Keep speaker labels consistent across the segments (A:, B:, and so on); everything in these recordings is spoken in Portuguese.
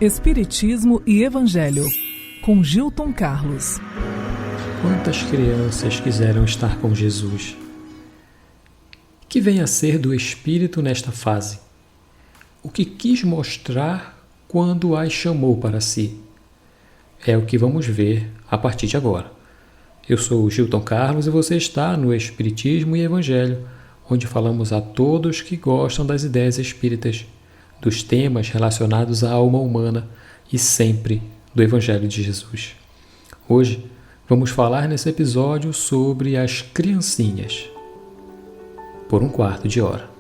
A: Espiritismo e Evangelho, com Gilton Carlos.
B: Quantas crianças quiseram estar com Jesus? Que vem a ser do Espírito nesta fase? O que quis mostrar quando as chamou para si? É o que vamos ver a partir de agora. Eu sou o Gilton Carlos e você está no Espiritismo e Evangelho, onde falamos a todos que gostam das ideias espíritas, dos temas relacionados à alma humana e sempre do Evangelho de Jesus. Hoje vamos falar nesse episódio sobre as criancinhas, por um quarto de hora.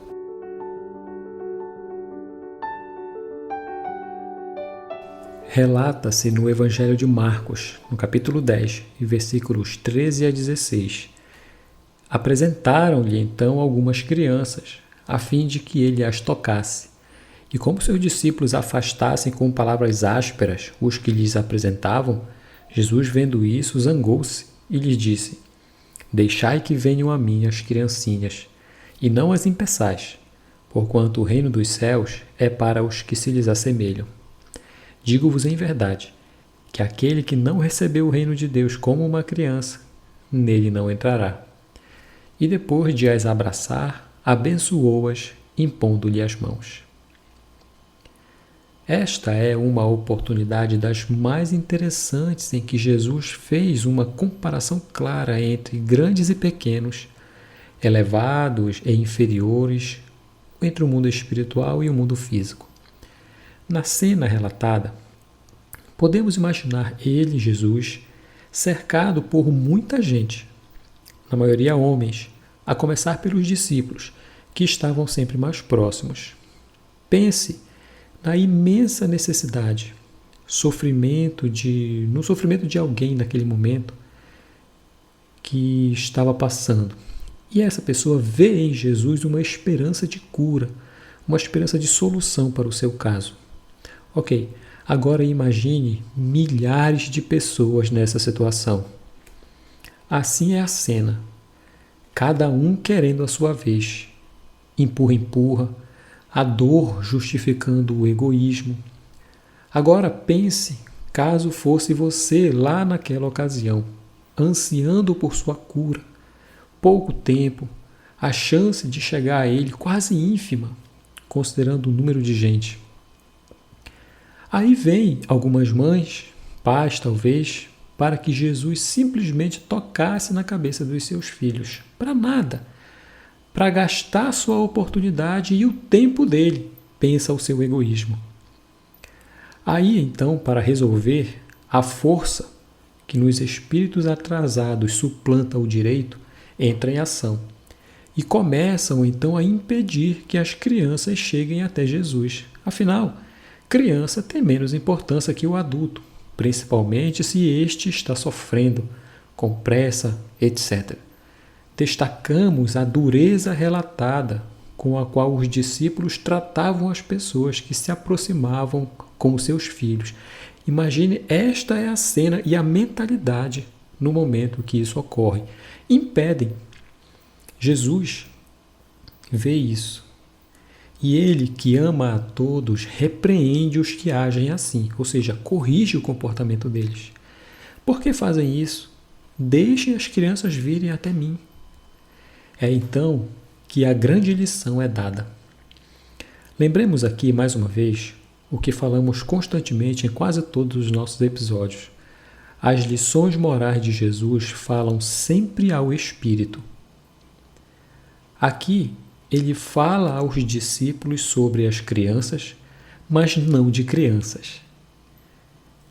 B: Relata-se no Evangelho de Marcos, no capítulo 10, versículos 13 a 16. Apresentaram-lhe então algumas crianças, a fim de que ele as tocasse. E como seus discípulos afastassem com palavras ásperas os que lhes apresentavam, Jesus, vendo isso, zangou-se e lhes disse: Deixai que venham a mim as criancinhas, e não as impeçais, porquanto o reino dos céus é para os que se lhes assemelham. Digo-vos em verdade, que aquele que não recebeu o reino de Deus como uma criança, nele não entrará. E depois de as abraçar, abençoou-as, impondo-lhe as mãos. Esta é uma oportunidade das mais interessantes em que Jesus fez uma comparação clara entre grandes e pequenos, elevados e inferiores, entre o mundo espiritual e o mundo físico. Na cena relatada, podemos imaginar ele, Jesus, cercado por muita gente, na maioria homens, a começar pelos discípulos, que estavam sempre mais próximos. Pense na imensa necessidade, no sofrimento de alguém naquele momento que estava passando. E essa pessoa vê em Jesus uma esperança de cura, uma esperança de solução para o seu caso. Ok, agora imagine milhares de pessoas nessa situação. Assim é a cena, cada um querendo a sua vez. Empurra, a dor justificando o egoísmo. Agora pense, caso fosse você lá naquela ocasião, ansiando por sua cura, pouco tempo, a chance de chegar a ele quase ínfima, considerando o número de gente. Aí vem algumas mães, pais talvez, para que Jesus simplesmente tocasse na cabeça dos seus filhos. Para nada. Para gastar sua oportunidade e o tempo dele, pensa o seu egoísmo. Aí, então, para resolver, a força que nos espíritos atrasados suplanta o direito entra em ação e começam, então, a impedir que as crianças cheguem até Jesus. Afinal, criança tem menos importância que o adulto, principalmente se este está sofrendo, com pressa, etc. Destacamos a dureza relatada com a qual os discípulos tratavam as pessoas que se aproximavam com seus filhos. Imagine, esta é a cena e a mentalidade no momento que isso ocorre. Impedem. Jesus vê isso. E ele, que ama a todos, repreende os que agem assim, ou seja, corrige o comportamento deles. Por que fazem isso? Deixem as crianças virem até mim. É então que a grande lição é dada. Lembremos aqui, mais uma vez, o que falamos constantemente em quase todos os nossos episódios. As lições morais de Jesus falam sempre ao espírito. Aqui, ele fala aos discípulos sobre as crianças, mas não de crianças.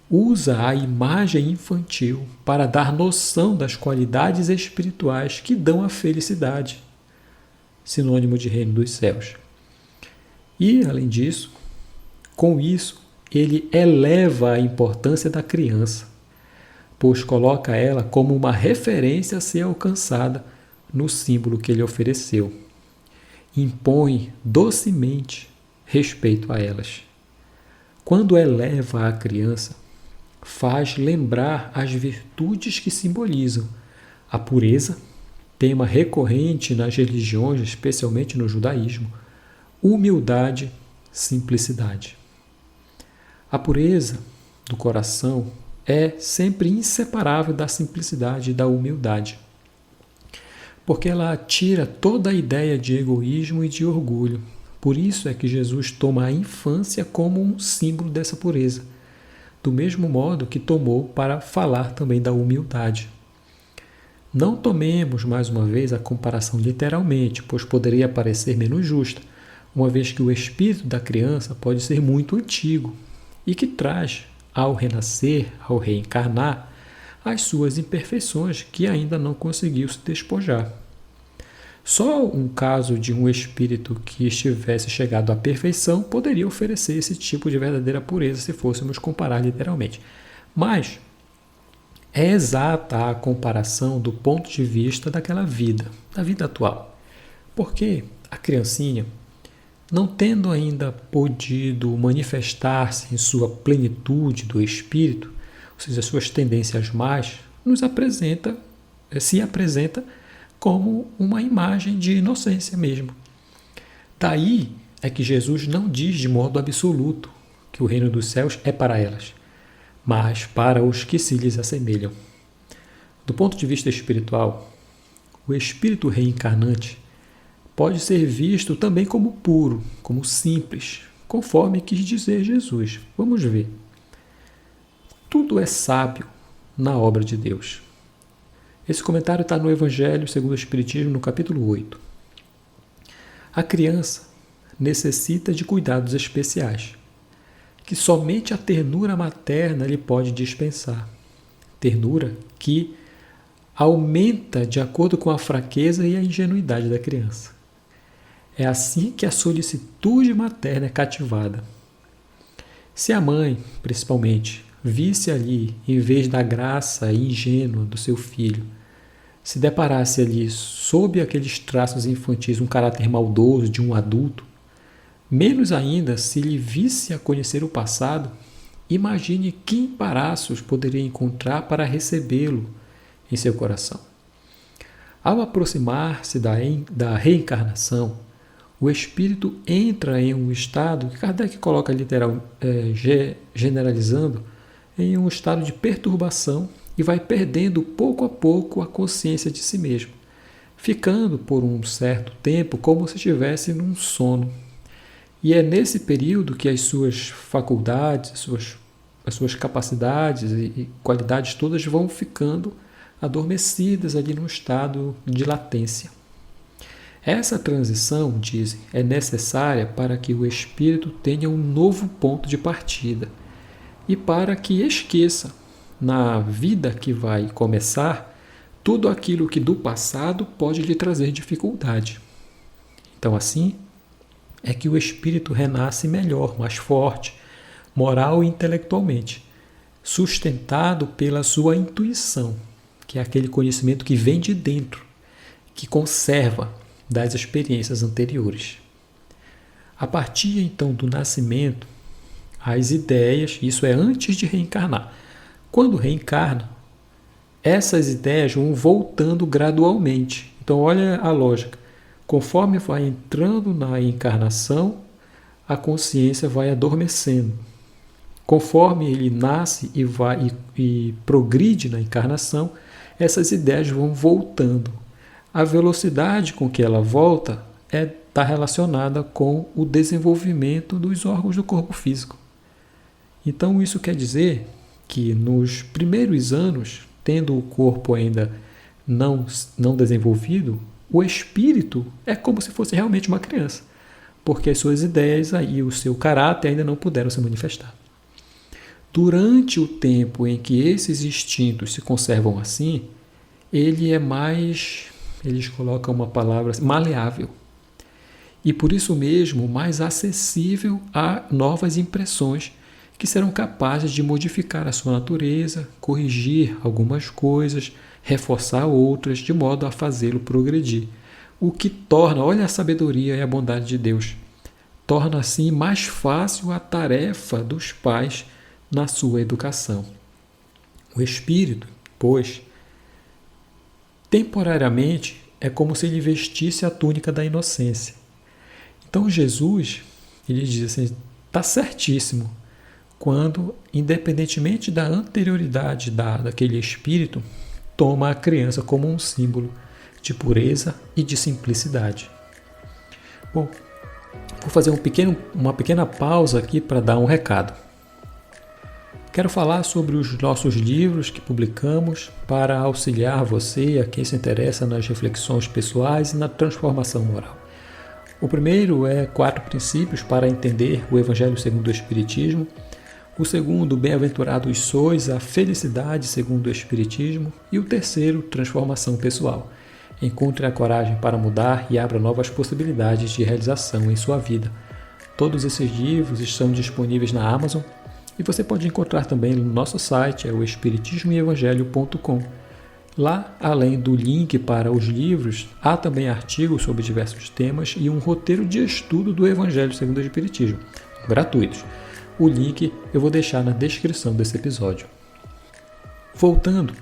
B: Usa a imagem infantil para dar noção das qualidades espirituais que dão a felicidade, sinônimo de reino dos céus. E, além disso, com isso, ele eleva a importância da criança, pois coloca ela como uma referência a ser alcançada no símbolo que ele ofereceu. Impõe docemente respeito a elas. Quando eleva a criança, faz lembrar as virtudes que simbolizam a pureza, tema recorrente nas religiões, especialmente no judaísmo, humildade, simplicidade. A pureza do coração é sempre inseparável da simplicidade e da humildade, porque ela tira toda a ideia de egoísmo e de orgulho. Por isso é que Jesus toma a infância como um símbolo dessa pureza, do mesmo modo que tomou para falar também da humildade. Não tomemos, mais uma vez, a comparação literalmente, pois poderia parecer menos justa, uma vez que o espírito da criança pode ser muito antigo e que traz, ao renascer, ao reencarnar, as suas imperfeições que ainda não conseguiu se despojar. Só um caso de um espírito que estivesse chegado à perfeição poderia oferecer esse tipo de verdadeira pureza se fôssemos comparar literalmente. Mas é exata a comparação do ponto de vista daquela vida, da vida atual. Porque a criancinha, não tendo ainda podido manifestar-se em sua plenitude do espírito, ou seja, suas tendências más, se apresenta como uma imagem de inocência mesmo. Daí é que Jesus não diz de modo absoluto que o reino dos céus é para elas, mas para os que se lhes assemelham. Do ponto de vista espiritual, o espírito reencarnante pode ser visto também como puro, como simples, conforme quis dizer Jesus. Vamos ver. Tudo é sábio na obra de Deus. Esse comentário está no Evangelho segundo o Espiritismo, no capítulo 8. A criança necessita de cuidados especiais, que somente a ternura materna lhe pode dispensar. Ternura que aumenta de acordo com a fraqueza e a ingenuidade da criança. É assim que a solicitude materna é cativada. Se a mãe, principalmente, visse ali, em vez da graça ingênua do seu filho, se deparasse ali, sob aqueles traços infantis, um caráter maldoso de um adulto, menos ainda se lhe visse a conhecer o passado, imagine que embaraços poderia encontrar para recebê-lo em seu coração. Ao aproximar-se da reencarnação, o espírito entra em um estado que Kardec coloca generalizando, em um estado de perturbação e vai perdendo pouco a pouco a consciência de si mesmo, ficando por um certo tempo como se estivesse num sono. E é nesse período que as suas faculdades, as suas capacidades e qualidades todas vão ficando adormecidas ali num estado de latência. Essa transição, dizem, é necessária para que o espírito tenha um novo ponto de partida e para que esqueça, na vida que vai começar, tudo aquilo que do passado pode lhe trazer dificuldade. Então, assim, é que o espírito renasce melhor, mais forte, moral e intelectualmente, sustentado pela sua intuição, que é aquele conhecimento que vem de dentro, que conserva das experiências anteriores. A partir, então, do nascimento, as ideias, isso é antes de reencarnar. Quando reencarna, essas ideias vão voltando gradualmente. Então, olha a lógica. Conforme vai entrando na encarnação, a consciência vai adormecendo. Conforme ele nasce e progride na encarnação, essas ideias vão voltando. A velocidade com que ela volta está relacionada com o desenvolvimento dos órgãos do corpo físico. Então, isso quer dizer que nos primeiros anos, tendo o corpo ainda não desenvolvido, o espírito é como se fosse realmente uma criança, porque as suas ideias e o seu caráter ainda não puderam se manifestar. Durante o tempo em que esses instintos se conservam assim, ele é mais, eles colocam uma palavra, maleável. E por isso mesmo mais acessível a novas impressões que serão capazes de modificar a sua natureza, corrigir algumas coisas, reforçar outras, de modo a fazê-lo progredir. O que torna, olha a sabedoria e a bondade de Deus, torna assim mais fácil a tarefa dos pais na sua educação. O espírito, pois, temporariamente é como se ele vestisse a túnica da inocência. Então Jesus, ele diz assim, está certíssimo, quando, independentemente da anterioridade daquele espírito, toma a criança como um símbolo de pureza e de simplicidade. Bom, vou fazer uma pequena pausa aqui para dar um recado. Quero falar sobre os nossos livros que publicamos para auxiliar você, a quem se interessa nas reflexões pessoais e na transformação moral. O primeiro é 4 princípios para entender o Evangelho segundo o Espiritismo. O segundo, Bem-aventurados sois, a felicidade segundo o Espiritismo. E o terceiro, Transformação pessoal. Encontre a coragem para mudar e abra novas possibilidades de realização em sua vida. Todos esses livros estão disponíveis na Amazon e você pode encontrar também no nosso site, é o espiritismoevangelho.com. Lá, além do link para os livros, há também artigos sobre diversos temas e um roteiro de estudo do Evangelho segundo o Espiritismo, gratuitos. O link eu vou deixar na descrição desse episódio. Voltando,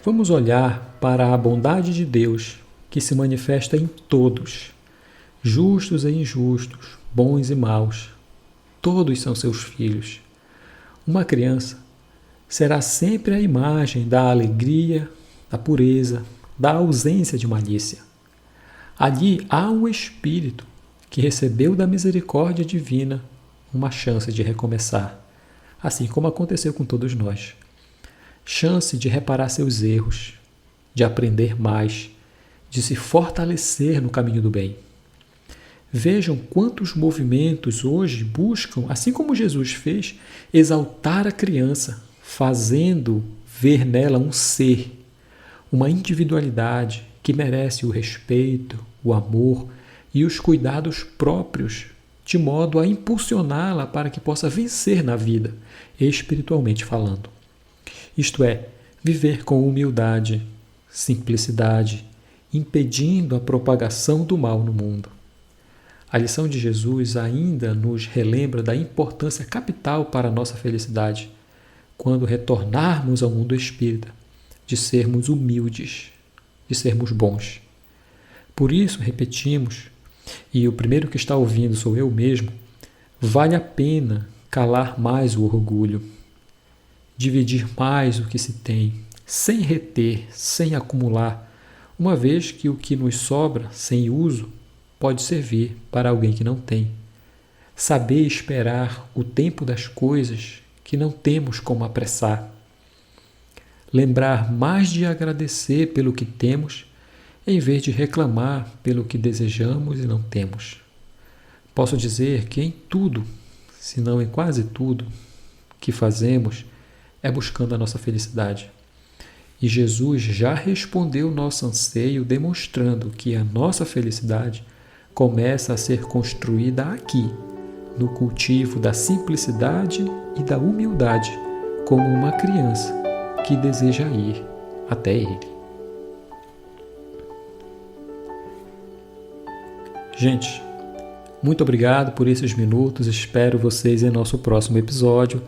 B: vamos olhar para a bondade de Deus que se manifesta em todos, justos e injustos, bons e maus. Todos são seus filhos. Uma criança será sempre a imagem da alegria, da pureza, da ausência de malícia. Ali há um espírito que recebeu da misericórdia divina uma chance de recomeçar, assim como aconteceu com todos nós. Chance de reparar seus erros, de aprender mais, de se fortalecer no caminho do bem. Vejam quantos movimentos hoje buscam, assim como Jesus fez, exaltar a criança, fazendo ver nela um ser, uma individualidade que merece o respeito, o amor e os cuidados próprios, de modo a impulsioná-la para que possa vencer na vida, espiritualmente falando. Isto é, viver com humildade, simplicidade, impedindo a propagação do mal no mundo. A lição de Jesus ainda nos relembra da importância capital para a nossa felicidade, quando retornarmos ao mundo espírita, de sermos humildes, de sermos bons. Por isso, repetimos, e o primeiro que está ouvindo sou eu mesmo, vale a pena calar mais o orgulho, dividir mais o que se tem, sem reter, sem acumular, uma vez que o que nos sobra, sem uso, pode servir para alguém que não tem. Saber esperar o tempo das coisas que não temos como apressar. Lembrar mais de agradecer pelo que temos, em vez de reclamar pelo que desejamos e não temos. Posso dizer que em tudo, se não em quase tudo, que fazemos é buscando a nossa felicidade. E Jesus já respondeu nosso anseio, demonstrando que a nossa felicidade começa a ser construída aqui, no cultivo da simplicidade e da humildade, como uma criança que deseja ir até Ele. Gente, muito obrigado por esses minutos, espero vocês em nosso próximo episódio.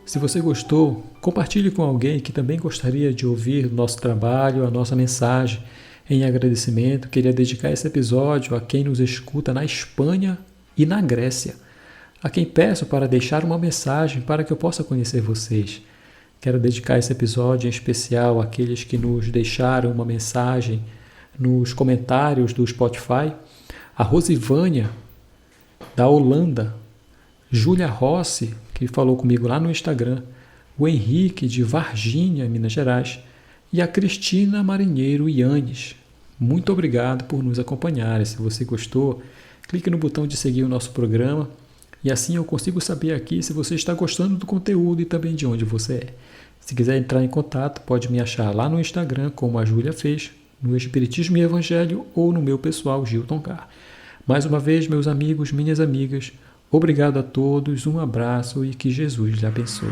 B: Se você gostou, compartilhe com alguém que também gostaria de ouvir o nosso trabalho, a nossa mensagem. Em agradecimento, queria dedicar esse episódio a quem nos escuta na Espanha e na Grécia, a quem peço para deixar uma mensagem para que eu possa conhecer vocês. Quero dedicar esse episódio em especial àqueles que nos deixaram uma mensagem nos comentários do Spotify, a Rosivânia, da Holanda, Júlia Rossi, que falou comigo lá no Instagram, o Henrique, de Varginha, Minas Gerais, e a Cristina Marinheiro Yanes. Muito obrigado por nos acompanhar. Se você gostou, clique no botão de seguir o nosso programa e assim eu consigo saber aqui se você está gostando do conteúdo e também de onde você é. Se quiser entrar em contato, pode me achar lá no Instagram, como a Júlia fez, no Espiritismo e Evangelho ou no meu pessoal, Gilton Carr. Mais uma vez, meus amigos, minhas amigas, obrigado a todos, um abraço e que Jesus lhe abençoe.